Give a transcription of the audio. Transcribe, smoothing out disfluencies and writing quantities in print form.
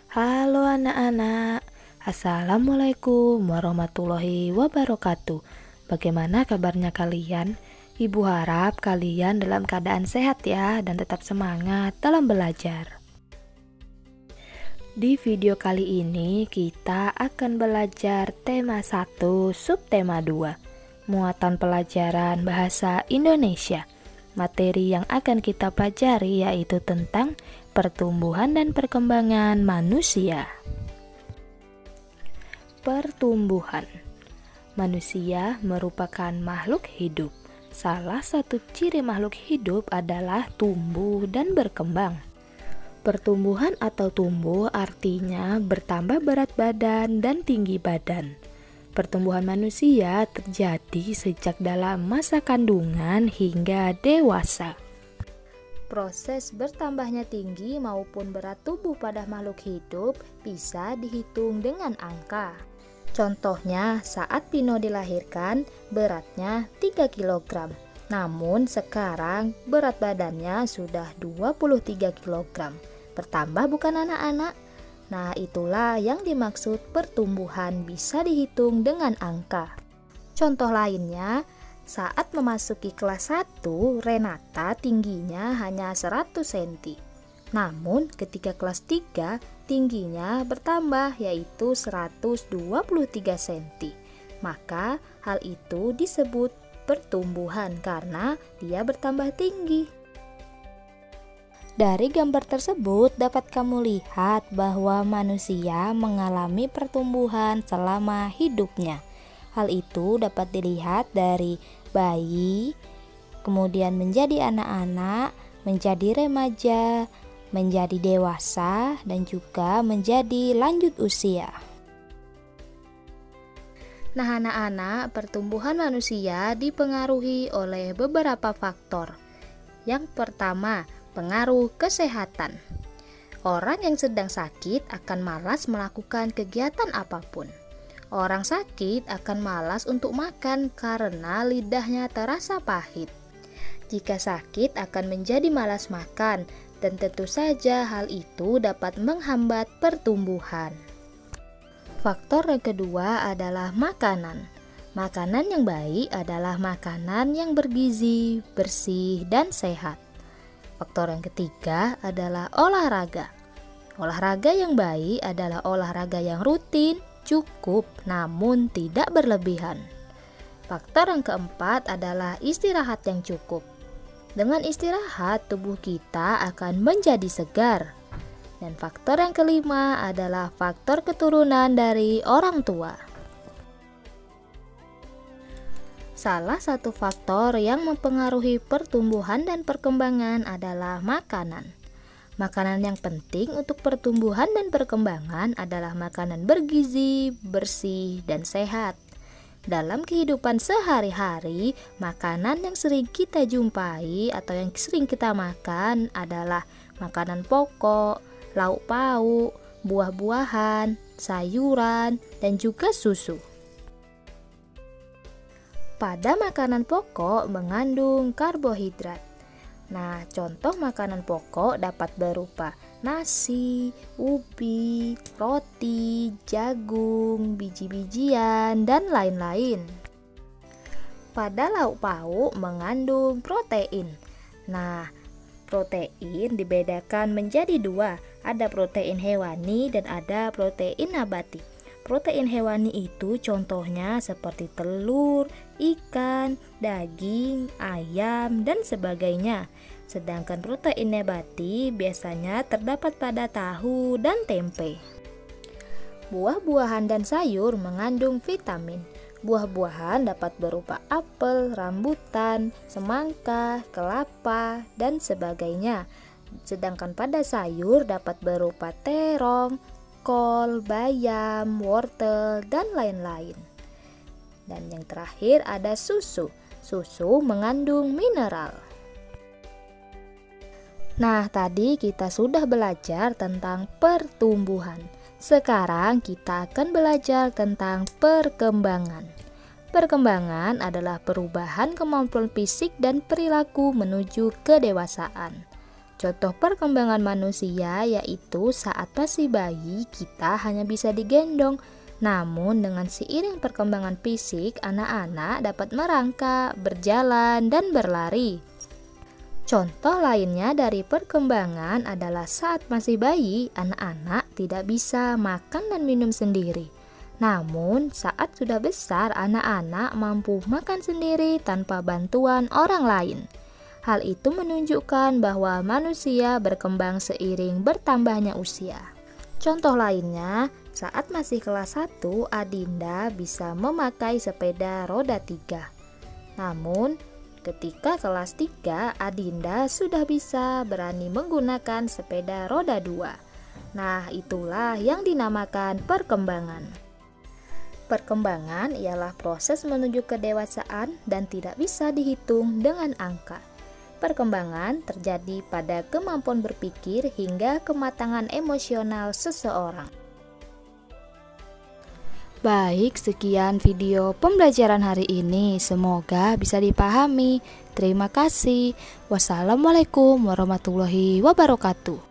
Halo anak-anak, Assalamualaikum warahmatullahi wabarakatuh. Bagaimana kabarnya kalian? Ibu harap kalian dalam keadaan sehat ya dan tetap semangat dalam belajar. Di video kali ini kita akan belajar tema 1, subtema 2, muatan pelajaran bahasa Indonesia. Materi yang akan kita pelajari yaitu tentang pertumbuhan dan perkembangan manusia. Pertumbuhan. Manusia merupakan makhluk hidup. Salah satu ciri makhluk hidup adalah tumbuh dan berkembang. Pertumbuhan atau tumbuh artinya bertambah berat badan dan tinggi badan. Pertumbuhan manusia terjadi sejak dalam masa kandungan hingga dewasa. Proses bertambahnya tinggi maupun berat tubuh pada makhluk hidup bisa dihitung dengan angka. Contohnya, saat Pino dilahirkan, beratnya 3 kg. Namun sekarang berat badannya sudah 23 kg. Bertambah bukan anak-anak? Nah, itulah yang dimaksud pertumbuhan bisa dihitung dengan angka. Contoh lainnya, saat memasuki kelas 1, Renata tingginya hanya 100 cm. Namun ketika kelas 3, tingginya bertambah yaitu 123 cm. Maka hal itu disebut pertumbuhan karena dia bertambah tinggi. Dari gambar tersebut dapat kamu lihat bahwa manusia mengalami pertumbuhan selama hidupnya. Hal itu dapat dilihat dari bayi, kemudian menjadi anak-anak, menjadi remaja, menjadi dewasa, dan juga menjadi lanjut usia. Nah anak-anak, pertumbuhan manusia dipengaruhi oleh beberapa faktor. Yang pertama, pengaruh kesehatan. Orang yang sedang sakit akan malas melakukan kegiatan apapun. Orang sakit akan malas untuk makan karena lidahnya terasa pahit. Jika sakit akan menjadi malas makan, dan tentu saja hal itu dapat menghambat pertumbuhan. Faktor yang kedua adalah makanan. Makanan yang baik adalah makanan yang bergizi, bersih, dan sehat. Faktor yang ketiga adalah olahraga. Olahraga yang baik adalah olahraga yang rutin, cukup, namun tidak berlebihan. Faktor yang keempat adalah istirahat yang cukup. Dengan istirahat, tubuh kita akan menjadi segar. Dan faktor yang kelima adalah faktor keturunan dari orang tua. Salah satu faktor yang mempengaruhi pertumbuhan dan perkembangan adalah makanan. Makanan yang penting untuk pertumbuhan dan perkembangan adalah makanan bergizi, bersih, dan sehat. Dalam kehidupan sehari-hari, makanan yang sering kita jumpai atau yang sering kita makan adalah makanan pokok, lauk pauk, buah-buahan, sayuran, dan juga susu. Pada makanan pokok mengandung karbohidrat. Nah, contoh makanan pokok dapat berupa nasi, ubi, roti, jagung, biji-bijian, dan lain-lain. Pada lauk pauk mengandung protein. Nah, protein dibedakan menjadi dua, ada protein hewani dan ada protein nabati. Protein hewani itu contohnya seperti telur, ikan, daging, ayam, dan sebagainya. Sedangkan protein nabati biasanya terdapat pada tahu dan tempe. Buah-buahan dan sayur mengandung vitamin. Buah-buahan dapat berupa apel, rambutan, semangka, kelapa, dan sebagainya. Sedangkan pada sayur dapat berupa terong, kol, bayam, wortel, dan lain-lain. Dan yang terakhir ada susu. Susu mengandung mineral. Nah, tadi kita sudah belajar tentang pertumbuhan. Sekarang kita akan belajar tentang perkembangan. Perkembangan adalah perubahan kemampuan fisik dan perilaku menuju kedewasaan. Contoh perkembangan manusia yaitu saat masih bayi kita hanya bisa digendong. Namun dengan seiring perkembangan fisik, anak-anak dapat merangkak, berjalan, dan berlari. Contoh lainnya dari perkembangan adalah saat masih bayi, anak-anak tidak bisa makan dan minum sendiri. Namun saat sudah besar, anak-anak mampu makan sendiri tanpa bantuan orang lain. Hal itu menunjukkan bahwa manusia berkembang seiring bertambahnya usia. Contoh lainnya, saat masih kelas 1, Adinda bisa memakai sepeda roda 3. Namun, ketika kelas 3, Adinda sudah bisa berani menggunakan sepeda roda 2. Nah, itulah yang dinamakan perkembangan. Perkembangan ialah proses menuju kedewasaan dan tidak bisa dihitung dengan angka. Perkembangan terjadi pada kemampuan berpikir hingga kematangan emosional seseorang. Baik, sekian video pembelajaran hari ini. Semoga bisa dipahami. Terima kasih. Wassalamualaikum warahmatullahi wabarakatuh.